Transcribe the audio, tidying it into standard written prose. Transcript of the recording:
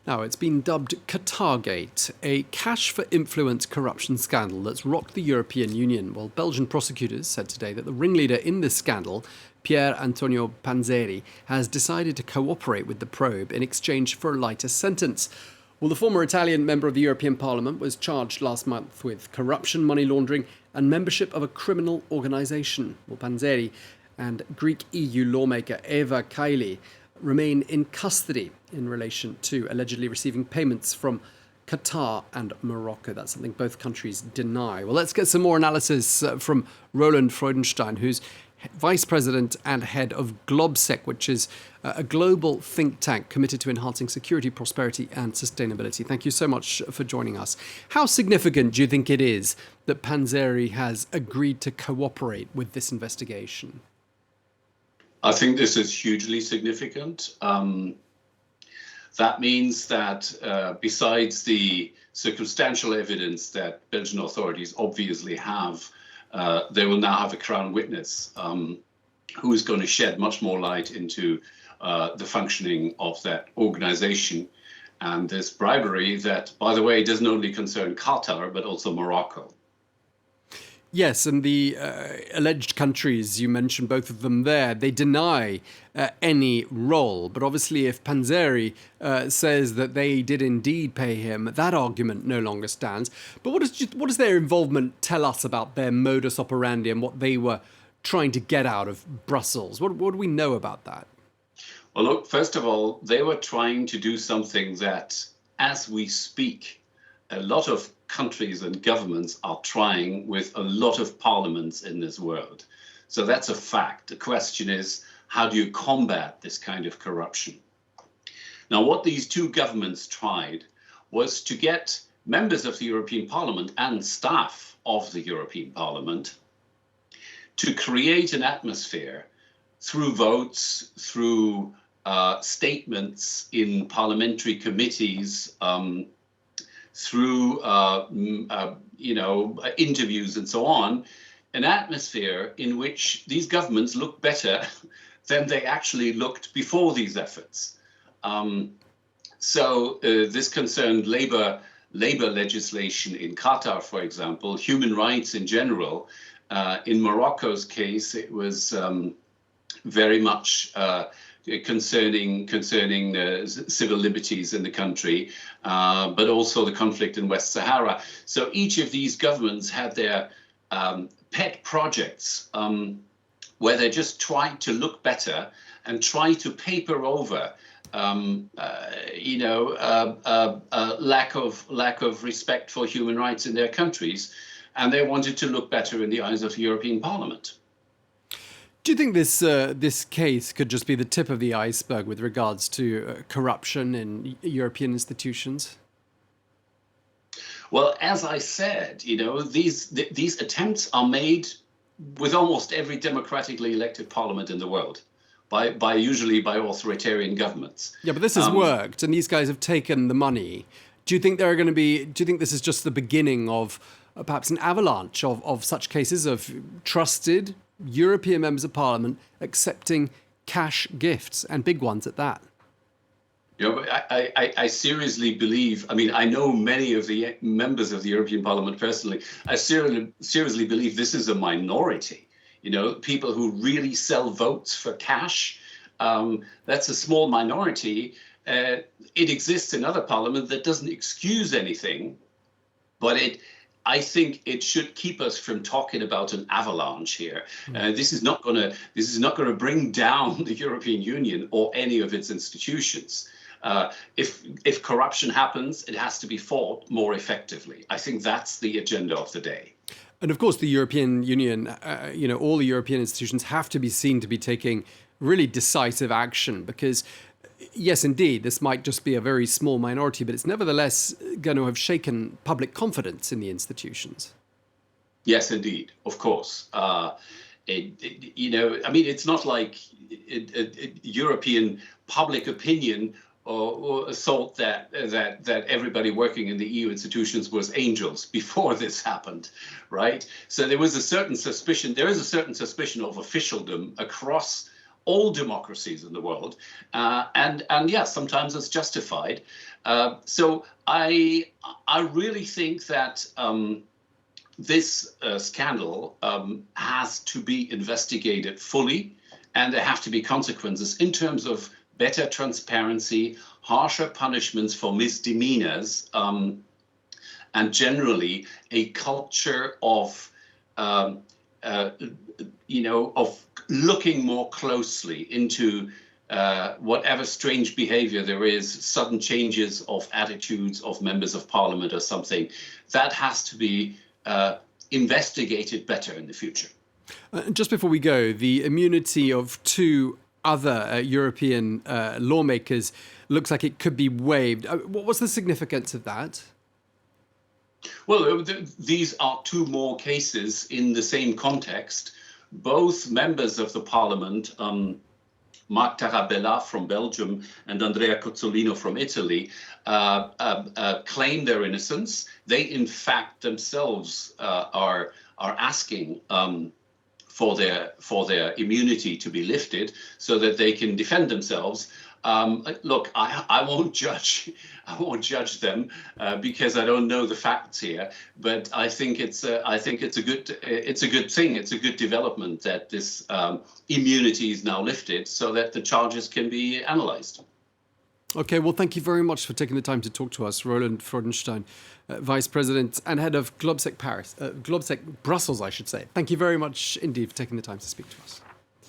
Now, it's been dubbed Qatargate, a cash for influence corruption scandal that's rocked the European Union. Well, Belgian prosecutors said today that the ringleader in this scandal, Pier Antonio Panzeri, has decided to cooperate with the probe in exchange for a lighter sentence. Well, the former Italian member of the European Parliament was charged last month with corruption, money laundering, and membership of a criminal organisation. Well, Panzeri and Greek EU lawmaker Eva Kaili remain in custody in relation to allegedly receiving payments from Qatar and Morocco. That's something both countries deny. Well, let's get some more analysis from Roland Freudenstein, who's Vice President and head of GLOBSEC, which is a global think tank committed to enhancing security, prosperity and sustainability. Thank you so much for joining us. How significant do you think it is that Panzeri has agreed to cooperate with this investigation? I think this is hugely significant. That means that besides the circumstantial evidence that Belgian authorities obviously have, they will now have a crown witness who is going to shed much more light into the functioning of that organization and this bribery that, by the way, doesn't only concern Qatar, but also Morocco. Yes, and the alleged countries, you mentioned both of them there, they deny any role. But obviously, if Panzeri says that they did indeed pay him, that argument no longer stands. But what does their involvement tell us about their modus operandi and what they were trying to get out of Brussels? What do we know about that? Well, look, first of all, they were trying to do something that, as we speak, a lot of countries and governments are trying with a lot of parliaments in this world. So that's a fact. The question is, how do you combat this kind of corruption? Now, what these two governments tried was to get members of the European Parliament and staff of the European Parliament to create an atmosphere through votes, through statements in parliamentary committees, through interviews and so on, an atmosphere in which these governments look better than they actually looked before these efforts. So this concerned labor legislation in Qatar, for example, human rights in general. In Morocco's case, it was very much concerning civil liberties in the country, but also the conflict in West Sahara. So each of these governments had their pet projects where they just tried to look better and try to paper over lack of respect for human rights in their countries, and they wanted to look better in the eyes of the European Parliament. Do you think this case could just be the tip of the iceberg with regards to corruption in European institutions? Well, as I said, these attempts are made with almost every democratically elected parliament in the world, usually by authoritarian governments. Yeah, but this has worked, and these guys have taken the money. Do you think this is just the beginning of perhaps an avalanche of such cases of trusted European members of parliament accepting cash gifts, and big ones at that? I seriously believe, I know many of the members of the European Parliament personally. I seriously believe this is a minority, people who really sell votes for cash. That's a small minority. It exists in other parliaments. That doesn't excuse anything, but I think it should keep us from talking about an avalanche here. This is not going to bring down the European Union or any of its institutions. If corruption happens, it has to be fought more effectively. I think that's the agenda of the day. And of course, the European Union, all the European institutions have to be seen to be taking really decisive action because, yes, indeed, this might just be a very small minority, but it's nevertheless going to have shaken public confidence in the institutions. Yes, indeed, of course. It's not like European public opinion or thought that everybody working in the EU institutions was angels before this happened, right? So there was a certain suspicion. There is a certain suspicion of officialdom across all democracies in the world, and yes, sometimes it's justified. So I really think that this scandal has to be investigated fully, and there have to be consequences in terms of better transparency, harsher punishments for misdemeanors, and generally a culture of of looking more closely into whatever strange behavior there is, sudden changes of attitudes of members of parliament or something. That has to be investigated better in the future. Just before we go, the immunity of two other European lawmakers looks like it could be waived. What's the significance of that? Well, these are two more cases in the same context. Both members of the parliament, Marc Tarabella from Belgium and Andrea Cozzolino from Italy, claim their innocence. They, in fact, themselves are asking for their immunity to be lifted so that they can defend themselves. Look, I won't judge them because I don't know the facts here. But I think it's a good thing. It's a good development that this immunity is now lifted so that the charges can be analysed. Okay, well, thank you very much for taking the time to talk to us, Roland Freudenstein, Vice President and Head of GLOBSEC Brussels, I should say. Thank you very much indeed for taking the time to speak to us.